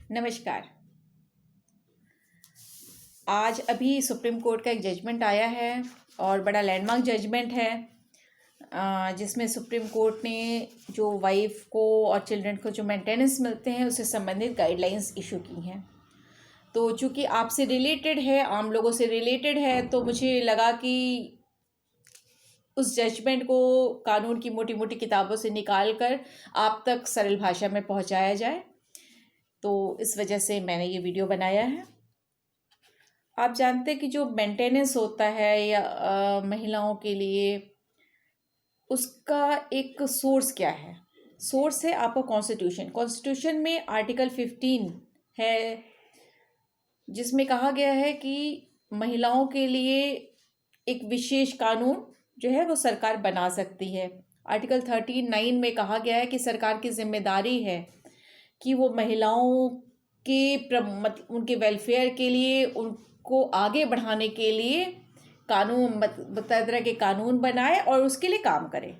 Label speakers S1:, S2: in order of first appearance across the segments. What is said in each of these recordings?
S1: नमस्कार। आज अभी सुप्रीम कोर्ट का एक जजमेंट आया है और बड़ा लैंडमार्क जजमेंट है, जिसमें सुप्रीम कोर्ट ने जो वाइफ को और चिल्ड्रन को जो मेंटेनेंस मिलते हैं उससे संबंधित गाइडलाइंस इशू की हैं। तो चूँकि आपसे रिलेटेड है, आम लोगों से रिलेटेड है, तो मुझे लगा कि उस जजमेंट को कानून की मोटी मोटी किताबों से निकाल कर आप तक सरल भाषा में पहुंचाया जाए। तो इस वजह से मैंने ये वीडियो बनाया है। आप जानते हैं कि जो मेंटेनेंस होता है या महिलाओं के लिए, उसका एक सोर्स क्या है? सोर्स है आपका कॉन्स्टिट्यूशन। कॉन्स्टिट्यूशन में आर्टिकल 15 है, जिसमें कहा गया है कि महिलाओं के लिए एक विशेष कानून जो है वो सरकार बना सकती है। आर्टिकल 39 में कहा गया है कि सरकार की जिम्मेदारी है कि वो महिलाओं के उनके वेलफेयर के लिए, उनको आगे बढ़ाने के लिए कानून, तरह के कानून बनाए और उसके लिए काम करे।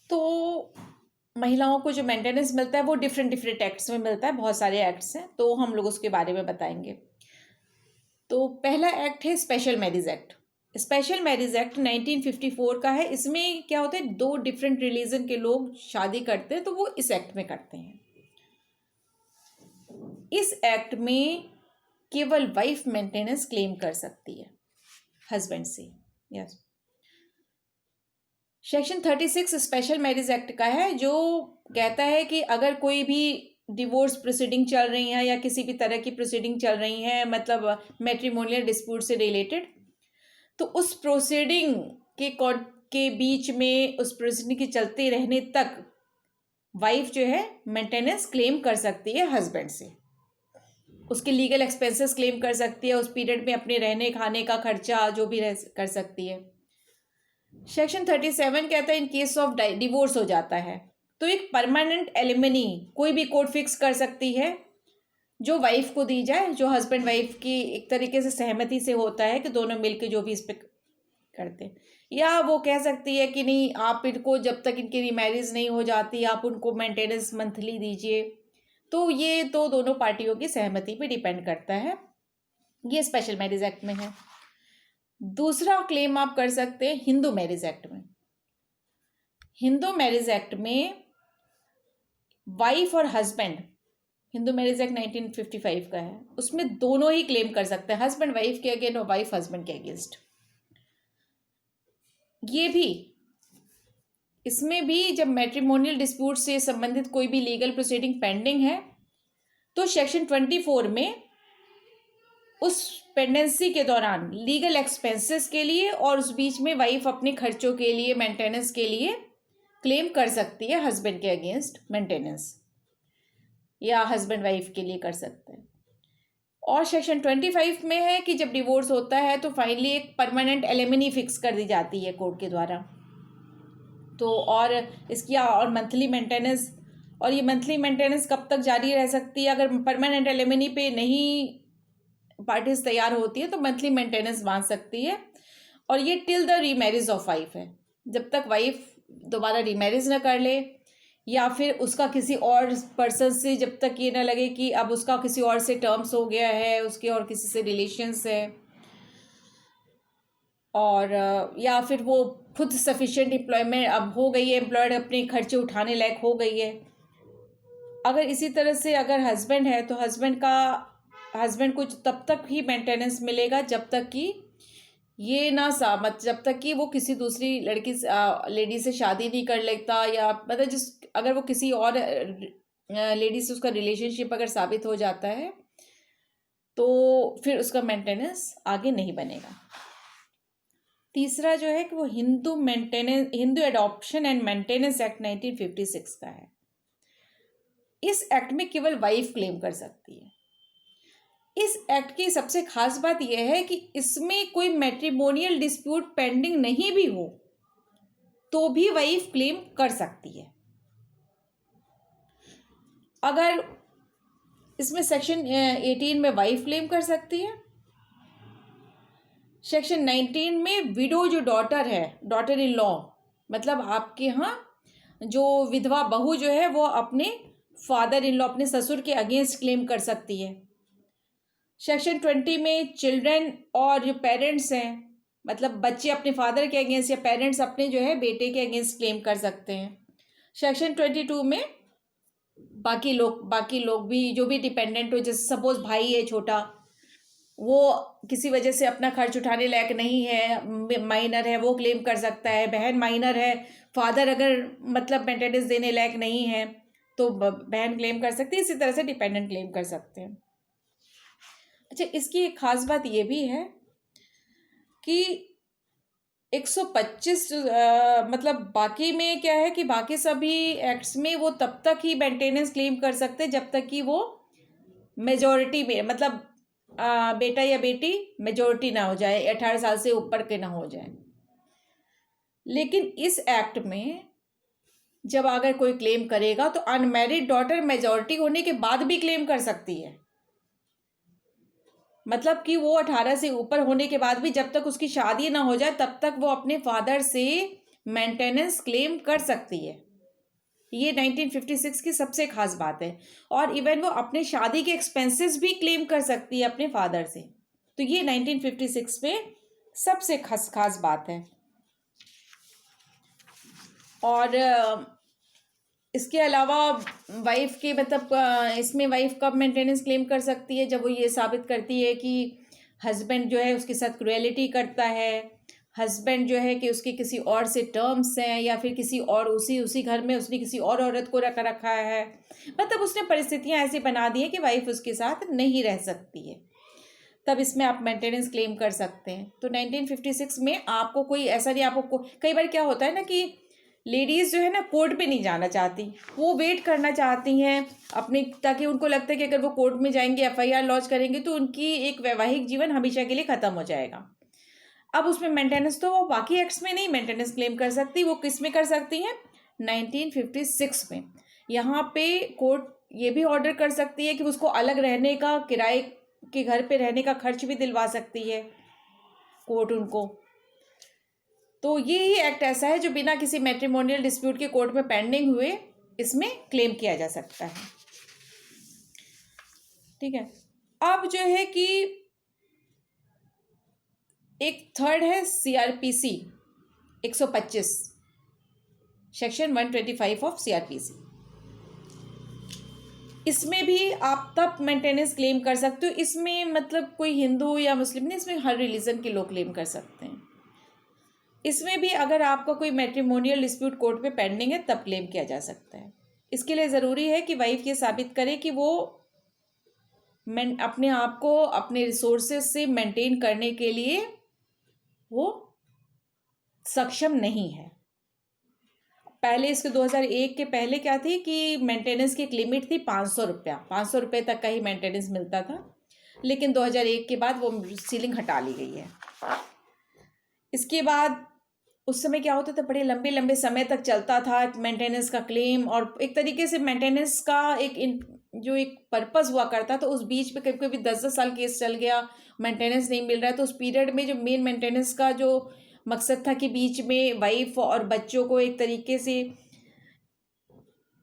S1: तो महिलाओं को जो मेंटेनेंस मिलता है वो डिफरेंट एक्ट्स में मिलता है, बहुत सारे एक्ट्स हैं, तो हम लोग उसके बारे में बताएंगे। तो पहला एक्ट है special marriage act. Special marriage act 1954 का है। इसमें क्या होता है, दो डिफरेंट रिलीजन के लोग शादी करते हैं तो वो इस एक्ट में करते हैं। इस एक्ट में केवल वाइफ मेंटेनेंस क्लेम कर सकती है हस्बैंड से। Yes, section 36 special marriage act का है, जो कहता है कि अगर कोई भी डिवोर्स प्रोसीडिंग चल रही है या किसी भी तरह की प्रोसीडिंग चल रही है, मतलब मैट्रिमोनियल डिस्प्यूट से रिलेटेड, तो उस प्रोसीडिंग के बीच में, उस प्रोसीडिंग के चलते रहने तक वाइफ जो है मेंटेनेंस क्लेम कर सकती है हस्बैंड से। उसके लीगल एक्सपेंसेस क्लेम कर सकती है, उस पीरियड में अपने रहने खाने का खर्चा जो भी कर सकती है। सेक्शन 37 कहता है इन केस ऑफ डिवोर्स हो जाता है तो एक परमानेंट एलिमनी कोई भी कोर्ट फिक्स कर सकती है, जो वाइफ को दी जाए, जो हस्बैंड वाइफ की एक तरीके से सहमति से होता है कि दोनों मिलके जो भी इस पे करते हैं। या वो कह सकती है कि नहीं, आप इनको जब तक इनकी रीमैरिज नहीं हो जाती आप उनको मेंटेनेंस मंथली दीजिए। तो ये तो दोनों पार्टियों की सहमति पे डिपेंड करता है। ये स्पेशल मैरिज एक्ट में है। दूसरा क्लेम आप कर सकते हैं हिंदू मैरिज एक्ट में। हिंदू मैरिज एक्ट में वाइफ और हस्बैंड, हिंदू मैरिज एक्ट 1955 का है, उसमें दोनों ही क्लेम कर सकते हैं, हस्बैंड वाइफ के अगेंस्ट और वाइफ हस्बैंड के अगेंस्ट। ये भी, इसमें भी जब मैट्रिमोनियल डिस्प्यूट से संबंधित कोई भी लीगल प्रोसीडिंग पेंडिंग है तो सेक्शन 24 में उस पेंडेंसी के दौरान लीगल एक्सपेंसेस के लिए और उस बीच में वाइफ अपने खर्चों के लिए, मेंटेनेंस के लिए क्लेम कर सकती है हस्बैंड के अगेंस्ट मेंटेनेंस, या हस्बैंड वाइफ के लिए कर सकते हैं। और सेक्शन 25 में है कि जब डिवोर्स होता है तो फाइनली एक परमानेंट एलिमनी फिक्स कर दी जाती है कोर्ट के द्वारा। तो और इसकी और मंथली मेंटेनेंस, और ये मंथली मेंटेनेंस कब तक जारी रह सकती है, अगर परमानेंट एलिमनी पे नहीं पार्टीज तैयार होती है तो मंथली मेंटेनेंस बांध सकती है। और ये till the remarriage of wife है, जब तक वाइफ दोबारा रीमैरिज ना कर ले या फिर उसका किसी और पर्सन से, जब तक ये ना लगे कि अब उसका किसी और से टर्म्स हो गया है, उसके और किसी से रिलेशंस है, और या फिर वो खुद सफिशिएंट एम्प्लॉयमेंट अब हो गई है, एम्प्लॉयड अपने खर्चे उठाने लायक हो गई है। अगर इसी तरह से अगर हस्बैंड है तो हस्बैंड को तब तक ही मेंटेनेंस मिलेगा जब तक कि ये ना जब तक कि वो किसी दूसरी लेडी से शादी नहीं कर लेता, या मतलब अगर वो किसी और लेडी से उसका रिलेशनशिप अगर साबित हो जाता है तो फिर उसका मेंटेनेंस आगे नहीं बनेगा। तीसरा जो है कि वो Hindu adoption and maintenance act 1956 का है। इस एक्ट में केवल वाइफ क्लेम कर सकती है। इस एक्ट की सबसे खास बात यह है कि इसमें कोई मैट्रिमोनियल डिस्प्यूट पेंडिंग नहीं भी हो तो भी वाइफ क्लेम कर सकती है। अगर इसमें सेक्शन 18 में वाइफ क्लेम कर सकती है, सेक्शन 19 में विडो जो डॉटर है, डॉटर इन लॉ, मतलब आपके यहाँ जो विधवा बहू जो है वो अपने फादर इन लॉ अपने ससुर के अगेंस्ट क्लेम कर सकती है। सेक्शन 20 में चिल्ड्रन और जो पेरेंट्स हैं, मतलब बच्चे अपने फादर के अगेंस्ट या पेरेंट्स अपने जो है बेटे के अगेंस्ट क्लेम कर सकते हैं। सेक्शन 22 में बाकी लोग भी जो भी डिपेंडेंट हो, जैसे सपोज भाई है छोटा, वो किसी वजह से अपना खर्च उठाने लायक नहीं है, माइनर है, वो क्लेम कर सकता है। बहन माइनर है, फादर अगर मतलब मेंटेनेंस देने लायक नहीं है तो बहन क्लेम कर सकती है। इसी तरह से डिपेंडेंट क्लेम कर सकते हैं। अच्छा, इसकी एक खास बात ये भी है कि 125 मतलब बाकी में क्या है कि बाकी सभी एक्ट्स में वो तब तक ही मेंटेनेंस क्लेम कर सकते हैं जब तक कि वो मेजॉरिटी में, मतलब बेटा या बेटी मेजॉरिटी ना हो जाए, 18 साल से ऊपर के ना हो जाए। लेकिन इस एक्ट में जब अगर कोई क्लेम करेगा तो अनमैरिड डॉटर मेजॉरिटी होने के बाद भी क्लेम कर सकती है। मतलब कि वो 18 से ऊपर होने के बाद भी जब तक उसकी शादी ना हो जाए तब तक वो अपने फादर से मेंटेनेंस क्लेम कर सकती है। ये 1956 की सबसे खास बात है। और इवन वो अपने शादी के एक्सपेंसेस भी क्लेम कर सकती है अपने फादर से। तो ये 1956 में सबसे खास बात है। और इसके अलावा वाइफ के मतलब इसमें वाइफ कब मेंटेनेंस क्लेम कर सकती है, जब वो ये साबित करती है कि हस्बैंड जो है उसके साथ क्रुएलिटी करता है, हस्बैंड जो है कि उसके किसी और से टर्म्स हैं, या फिर किसी और उसी घर में उसने किसी और औरत को रखा है। मतलब उसने परिस्थितियां ऐसी बना दी हैं कि वाइफ उसके साथ नहीं रह सकती है, तब इसमें आप मेंटेनेंस क्लेम कर सकते हैं। तो 1956 में आपको कोई ऐसा नहीं, आपको कई बार क्या होता है ना कि लेडीज़ जो है ना कोर्ट पे नहीं जाना चाहती, वो वेट करना चाहती हैं अपने, ताकि उनको लगता है कि अगर वो कोर्ट में जाएंगे, एफआईआर लॉन्च करेंगे तो उनकी एक वैवाहिक जीवन हमेशा के लिए ख़त्म हो जाएगा। अब उसमें मेंटेनेंस तो वो बाकी एक्ट्स में नहीं मेंटेनेंस क्लेम कर सकती, वो किस में कर सकती हैं, 1956 में। यहाँ पे कोर्ट ये भी ऑर्डर कर सकती है कि उसको अलग रहने का, किराए के घर पे रहने का खर्च भी दिलवा सकती है कोर्ट उनको। तो ये ही एक्ट ऐसा है जो बिना किसी मैट्रिमोनियल डिस्प्यूट के कोर्ट में पेंडिंग हुए इसमें क्लेम किया जा सकता है। ठीक है। अब जो है कि एक थर्ड है सीआरपीसी 125, सेक्शन 125 ऑफ सीआरपीसी। इसमें भी आप तब मेंटेनेंस क्लेम कर सकते हो। इसमें मतलब कोई हिंदू या मुस्लिम नहीं, इसमें हर रिलीजन के लोग क्लेम कर सकते हैं। इसमें भी अगर आपका कोई मैट्रिमोनियल डिस्प्यूट कोर्ट में पेंडिंग है तब क्लेम किया जा सकता है। इसके लिए ज़रूरी है कि वाइफ ये साबित करे कि वो अपने आप को अपने रिसोर्सेज से मेंटेन करने के लिए वो सक्षम नहीं है। पहले इसके 2001 के पहले क्या थी कि मेंटेनेंस की एक लिमिट थी 500 रुपया, 500 रुपये तक का ही मेंटेनेंस मिलता था। लेकिन 2001 के बाद वो सीलिंग हटा ली गई है। इसके बाद उस समय क्या होता था, बड़े लंबे लंबे समय तक चलता था मेंटेनेंस का क्लेम, और एक तरीके से मेंटेनेंस का जो एक पर्पस हुआ करता था, उस बीच में कभी कभी 10-10 साल केस चल गया, मेंटेनेंस नहीं मिल रहा है। तो उस पीरियड में जो मेन मेंटेनेंस का जो मकसद था कि बीच में वाइफ और बच्चों को एक तरीके से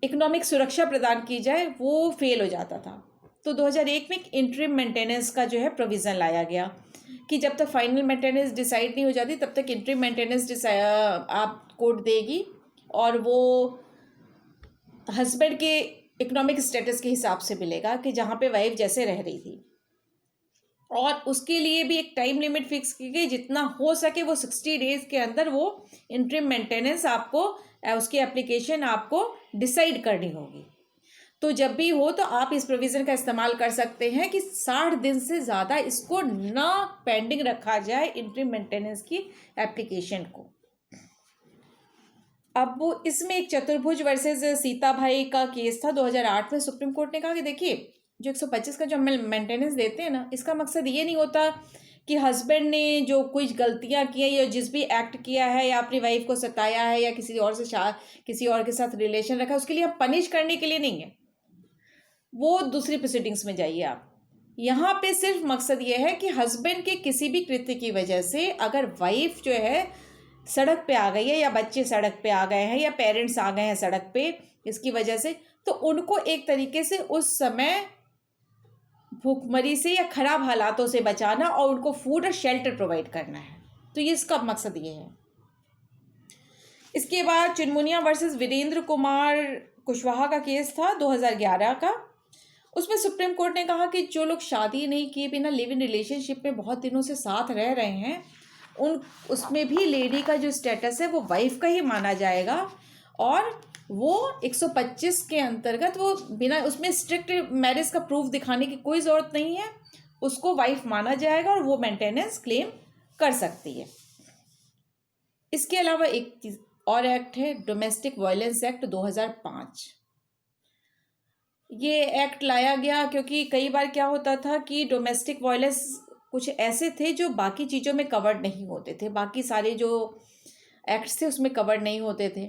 S1: इकोनॉमिक सुरक्षा प्रदान की जाए, वो फेल हो जाता था। तो 2001 में एक इंटरिम मेंटेनेंस का जो है प्रोविज़न लाया गया कि जब तक फाइनल मेंटेनेंस डिसाइड नहीं हो जाती तब तक इंटरिम मेंटेनेंस आप कोर्ट देगी, और वो हस्बैंड के इकोनॉमिक स्टेटस के हिसाब से मिलेगा कि जहाँ पे वाइफ जैसे रह रही थी। और उसके लिए भी एक टाइम लिमिट फिक्स की गई, जितना हो सके वो 60 डेज के अंदर वो इंटरिम मेंटेनेंस आपको उसकी एप्लीकेशन आपको डिसाइड करनी होगी। तो जब भी हो तो आप इस प्रोविज़न का इस्तेमाल कर सकते हैं कि 60 दिन से ज़्यादा इसको ना पेंडिंग रखा जाए इंटरिम मेंटेनेंस की एप्लीकेशन को। अब वो इसमें एक चतुर्भुज वर्सेस सीता भाई का केस था 2008 में। सुप्रीम कोर्ट ने कहा कि देखिए, जो 125 का जो हम मेंटेनेंस देते हैं ना, इसका मकसद ये नहीं होता कि हस्बैंड ने जो कुछ गलतियां की हैं या जिस भी एक्ट किया है या अपनी वाइफ को सताया है या किसी और के साथ रिलेशन रखा है, उसके लिए हम पनिश करने के लिए नहीं है। वो दूसरी प्रोसीडिंग्स में जाइए आप। यहाँ पे सिर्फ मकसद ये है कि हस्बैंड के किसी भी कृत्य की वजह से अगर वाइफ जो है सड़क पे आ गई है, या बच्चे सड़क पे आ गए हैं, या पेरेंट्स आ गए हैं सड़क पे, इसकी वजह से तो उनको एक तरीके से उस समय भूखमरी से या खराब हालातों से बचाना और उनको फूड और शेल्टर प्रोवाइड करना है। तो ये इसका मकसद ये है। इसके बाद चुनमुनिया वर्सेस वीरेंद्र कुमार कुशवाहा का केस था 2011 का। उसमें सुप्रीम कोर्ट ने कहा कि जो लोग शादी नहीं किए बिना लिव इन रिलेशनशिप में बहुत दिनों से साथ रह रहे हैं, उसमें भी लेडी का जो स्टेटस है वो वाइफ का ही माना जाएगा, और वो 125 के अंतर्गत वो बिना उसमें स्ट्रिक्ट मैरिज का प्रूफ दिखाने की कोई ज़रूरत नहीं है, उसको वाइफ माना जाएगा और वो मेंटेनेंस क्लेम कर सकती है। इसके अलावा एक और एक्ट है डोमेस्टिक वायलेंस एक्ट 2005। ये एक्ट लाया गया क्योंकि कई बार क्या होता था कि डोमेस्टिक वायलेंस कुछ ऐसे थे जो बाकी चीज़ों में कवर्ड नहीं होते थे, बाकी सारे जो एक्ट्स थे उसमें कवर्ड नहीं होते थे।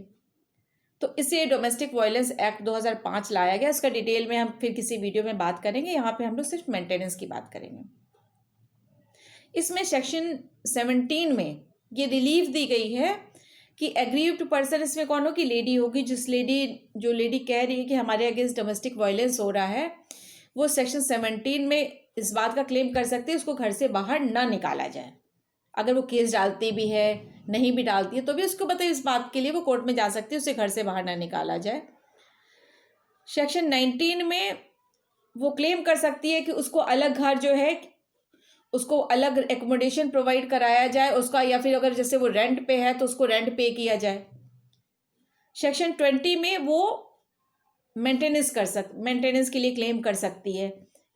S1: तो इसे डोमेस्टिक वायलेंस एक्ट 2005 लाया गया। इसका डिटेल में हम फिर किसी वीडियो में बात करेंगे, यहाँ पे हम लोग सिर्फ मेंटेनेंस की बात करेंगे। इसमें सेक्शन 17 में ये रिलीफ दी गई है कि एग्रीव्ड पर्सन इसमें कौन हो, कि लेडी होगी। जो लेडी कह रही है कि हमारे अगेंस्ट डोमेस्टिक वायलेंस हो रहा है, वो सेक्शन 17 में इस बात का क्लेम कर सकती है उसको घर से बाहर ना निकाला जाए। अगर वो केस डालती भी है, नहीं भी डालती है, तो भी उसको बताइए इस बात के लिए वो कोर्ट में जा सकती है, उसे घर से बाहर ना निकाला जाए। सेक्शन 19 में वो क्लेम कर सकती है कि उसको अलग घर जो है उसको अलग एकोमोडेशन प्रोवाइड कराया जाए उसका, या फिर अगर जैसे वो रेंट पे है तो उसको रेंट पे किया जाए। सेक्शन 20 में वो मेंटेनेंस के लिए क्लेम कर सकती है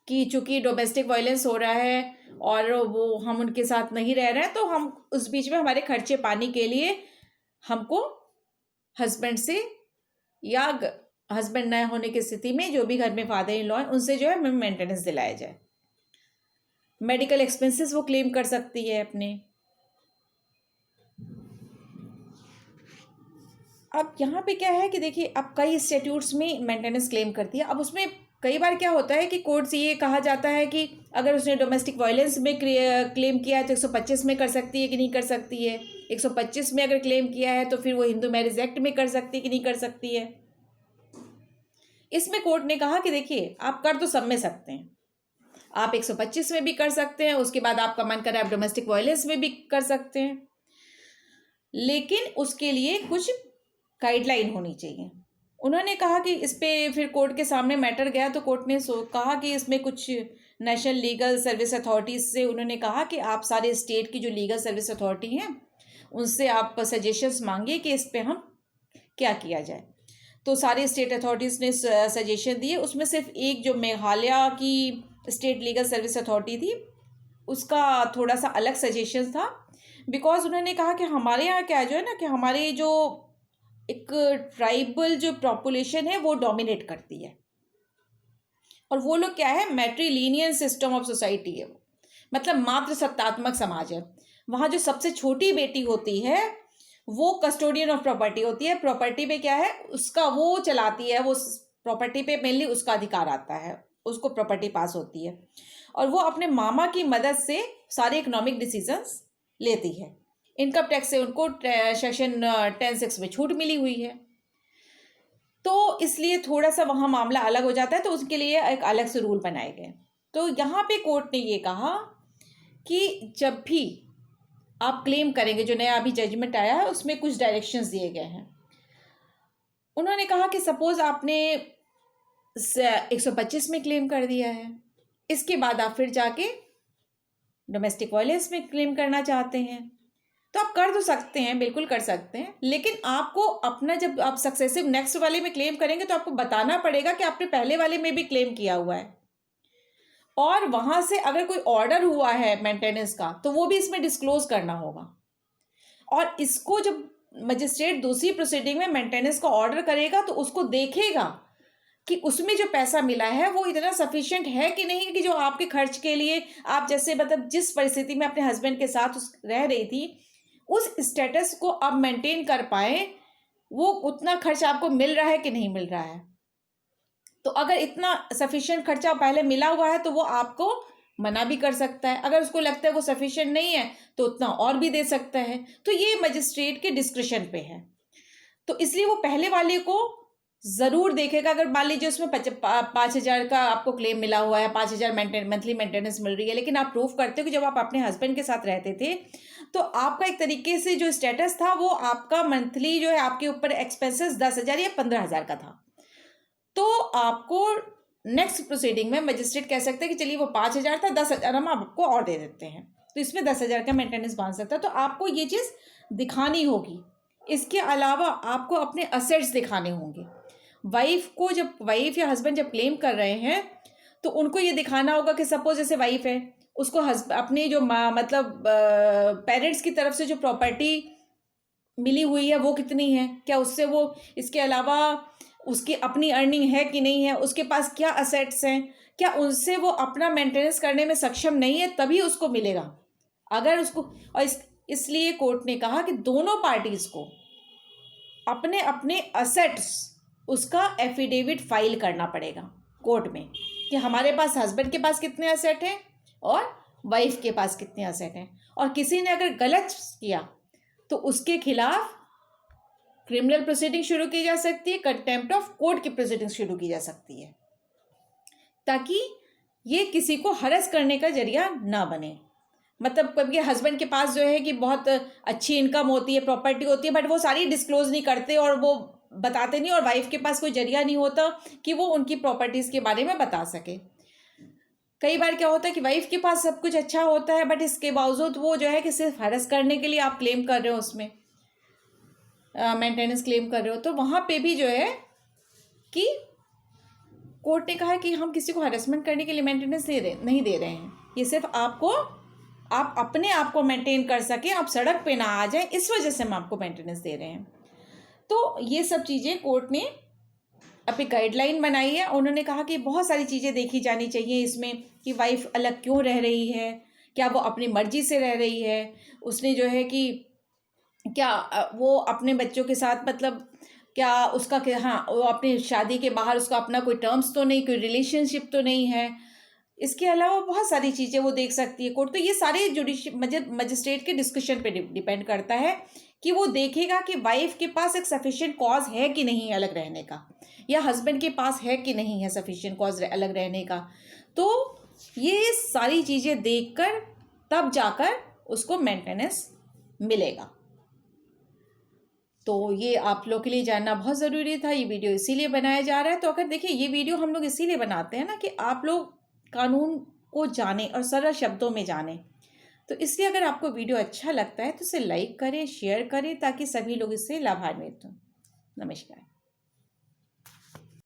S1: कि चूंकि डोमेस्टिक वायलेंस हो रहा है और वो हम उनके साथ नहीं रह रहे हैं, तो हम उस बीच में हमारे खर्चे पानी के लिए हमको हस्बैंड से या हस्बैंड न होने की स्थिति में जो भी घर में फादर इन लॉ है उनसे जो है हमें मेंटेनेंस दिलाया जाए। मेडिकल एक्सपेंसेस वो क्लेम कर सकती है अपने। अब यहाँ पे क्या है कि देखिए, अब कई स्टैट्यूट्स में मेंटेनेंस क्लेम करती है। अब उसमें कई बार क्या होता है कि कोर्ट से ये कहा जाता है कि अगर उसने डोमेस्टिक वायलेंस में क्लेम किया है तो 125 में कर सकती है कि नहीं कर सकती है। 125 में अगर क्लेम किया है तो फिर वो हिंदू मैरिज एक्ट में कर सकती है कि नहीं कर सकती है। इसमें कोर्ट ने कहा कि देखिए, आप कर तो सब में सकते हैं, आप 125 में भी कर सकते हैं, उसके बाद आपका मन करे आप डोमेस्टिक वायलेंस में भी कर सकते हैं, लेकिन उसके लिए कुछ गाइडलाइन होनी चाहिए। उन्होंने कहा कि इस पे फिर कोर्ट के सामने मैटर गया तो कोर्ट ने कहा कि इसमें कुछ नेशनल लीगल सर्विस अथॉरिटीज़ से उन्होंने कहा कि आप सारे स्टेट की जो लीगल सर्विस अथॉरिटी हैं उनसे आप सजेशंस मांगिए कि इस पे हम क्या किया जाए। तो सारे स्टेट अथॉरिटीज़ ने सजेशन दिए। उसमें सिर्फ एक जो मेघालय की स्टेट लीगल सर्विस अथॉरिटी थी उसका थोड़ा सा अलग सजेशन था, बिकॉज उन्होंने कहा कि हमारे यहाँ क्या जो है ना कि हमारे जो एक ट्राइबल जो पॉपुलेशन है वो डोमिनेट करती है, और वो लोग क्या है, मैट्रिलिनियन सिस्टम ऑफ सोसाइटी है, वो मतलब मात्र सत्तात्मक समाज है। वहाँ जो सबसे छोटी बेटी होती है वो कस्टोडियन ऑफ प्रॉपर्टी होती है। प्रॉपर्टी पे क्या है उसका वो चलाती है, वो प्रॉपर्टी पे मेनली उसका अधिकार आता है, उसको प्रॉपर्टी पास होती है, और वो अपने मामा की मदद से सारे इकोनॉमिक डिसीजंस लेती है। इनकम टैक्स से उनको सेक्शन 10(6) में छूट मिली हुई है, तो इसलिए थोड़ा सा वहाँ मामला अलग हो जाता है, तो उसके लिए एक अलग से रूल बनाए गए। तो यहाँ पे कोर्ट ने ये कहा कि जब भी आप क्लेम करेंगे, जो नया अभी जजमेंट आया है उसमें कुछ डायरेक्शंस दिए गए हैं। उन्होंने कहा कि सपोज आपने 125 में क्लेम कर दिया है, इसके बाद आप फिर जाके डोमेस्टिक वायलेंस में क्लेम करना चाहते हैं तो आप कर तो सकते हैं, बिल्कुल कर सकते हैं, लेकिन आपको अपना जब आप सक्सेसिव नेक्स्ट वाले में क्लेम करेंगे तो आपको बताना पड़ेगा कि आपने पहले वाले में भी क्लेम किया हुआ है, और वहां से अगर कोई ऑर्डर हुआ है मेंटेनेंस का तो वो भी इसमें डिस्क्लोज करना होगा। और इसको जब मजिस्ट्रेट दूसरी प्रोसीडिंग में मेंटेनेंस का ऑर्डर करेगा तो उसको देखेगा कि उसमें जो पैसा मिला है वो इतना सफिशिएंट है कि नहीं, कि जो आपके खर्च के लिए आप जैसे मतलब जिस परिस्थिति में अपने हस्बैंड के साथ रह रही थी उस स्टेटस को आप मेंटेन कर पाए, वो उतना खर्च आपको मिल रहा है कि नहीं मिल रहा है। तो अगर इतना सफिशिएंट खर्चा पहले मिला हुआ है तो वो आपको मना भी कर सकता है, अगर उसको लगता है वो सफिशिएंट नहीं है तो उतना और भी दे सकता है। तो ये मजिस्ट्रेट के डिस्क्रिशन पे है, तो इसलिए वो पहले वाले को ज़रूर देखेगा। अगर मान लीजिए उसमें 5,000 का आपको क्लेम मिला हुआ है, 5,000 मंथली मेंटेनेंस मिल रही है, लेकिन आप प्रूव करते हो कि जब आप अपने हस्बैंड के साथ रहते थे तो आपका एक तरीके से जो स्टेटस था वो आपका मंथली जो है आपके ऊपर एक्सपेंसेस 10,000 या 15,000 का था, तो आपको नेक्स्ट प्रोसीडिंग में मजिस्ट्रेट कह सकते हैं कि चलिए वो 5,000 था, 10,000 हम आपको और दे देते हैं, तो इसमें 10,000 का मेंटेनेंस बांध सकता है। तो आपको ये चीज़ दिखानी होगी। इसके अलावा आपको अपने असेट्स दिखाने होंगे। वाइफ या हस्बैंड जब क्लेम कर रहे हैं तो उनको ये दिखाना होगा कि सपोज जैसे वाइफ है, उसको अपने जो मतलब पेरेंट्स की तरफ से जो प्रॉपर्टी मिली हुई है वो कितनी है, क्या उससे वो, इसके अलावा उसकी अपनी अर्निंग है कि नहीं है, उसके पास क्या असेट्स हैं, क्या उनसे वो अपना मेंटेनेंस करने में सक्षम नहीं है, तभी उसको मिलेगा। अगर उसको, और इसलिए कोर्ट ने कहा कि दोनों पार्टीज को अपने अपने असेट्स उसका एफिडेविट फाइल करना पड़ेगा कोर्ट में कि हमारे पास, हस्बैंड के पास कितने असेट हैं और वाइफ के पास कितने असेट हैं, और किसी ने अगर गलत किया तो उसके खिलाफ क्रिमिनल प्रोसीडिंग शुरू की जा सकती है, कंटेम्प्ट ऑफ कोर्ट की प्रोसीडिंग शुरू की जा सकती है, ताकि ये किसी को हरस करने का जरिया ना बने। मतलब कभी हस्बैंड के पास जो है कि बहुत अच्छी इनकम होती है, प्रॉपर्टी होती है, बट वो सारी डिस्क्लोज नहीं करते और वो बताते नहीं, और वाइफ के पास कोई जरिया नहीं होता कि वो उनकी प्रॉपर्टीज़ के बारे में बता सके। कई बार क्या होता है कि वाइफ के पास सब कुछ अच्छा होता है, बट इसके बावजूद वो जो है कि सिर्फ हरस करने के लिए आप क्लेम कर रहे हो, उसमें मेंटेनेंस क्लेम कर रहे हो, तो वहाँ पे भी जो है कि कोर्ट ने कहा कि हम किसी को हरेसमेंट करने के लिए मेंटेनेंस नहीं दे रहे हैं, ये सिर्फ आपको, आप अपने आप को मेंटेन कर सके, आप सड़क पे ना आ जाए, इस वजह से हम आपको मेंटेनेंस दे रहे हैं। तो ये सब चीज़ें कोर्ट ने अपनी गाइडलाइन बनाई है। उन्होंने कहा कि बहुत सारी चीज़ें देखी जानी चाहिए इसमें, कि वाइफ अलग क्यों रह रही है, क्या वो अपनी मर्जी से रह रही है, उसने जो है कि क्या वो अपने बच्चों के साथ, मतलब क्या उसका, क्या, हाँ, वो अपनी शादी के बाहर उसका अपना कोई टर्म्स तो नहीं, कोई रिलेशनशिप तो नहीं है। इसके अलावा बहुत सारी चीज़ें वो देख सकती है कोर्ट। तो ये सारे मजिस्ट्रेट के डिस्कशन पे डिपेंड करता है कि वो देखेगा कि वाइफ के पास एक सफिशिएंट कॉज है कि नहीं अलग रहने का, या हस्बैंड के पास है कि नहीं है सफिशिएंट कॉज अलग रहने का। तो ये सारी चीज़ें देखकर तब जाकर उसको मेंटेनेंस मिलेगा। तो ये आप लोग के लिए जानना बहुत ज़रूरी था, ये वीडियो इसीलिए बनाया जा रहा है। तो अगर देखिए, ये वीडियो हम लोग इसीलिए बनाते हैं ना कि आप लोग कानून को जानें और सरल शब्दों में जानें। तो इसलिए अगर आपको वीडियो अच्छा लगता है तो इसे लाइक करें, शेयर करें, ताकि सभी लोग इससे लाभान्वित हों। नमस्कार।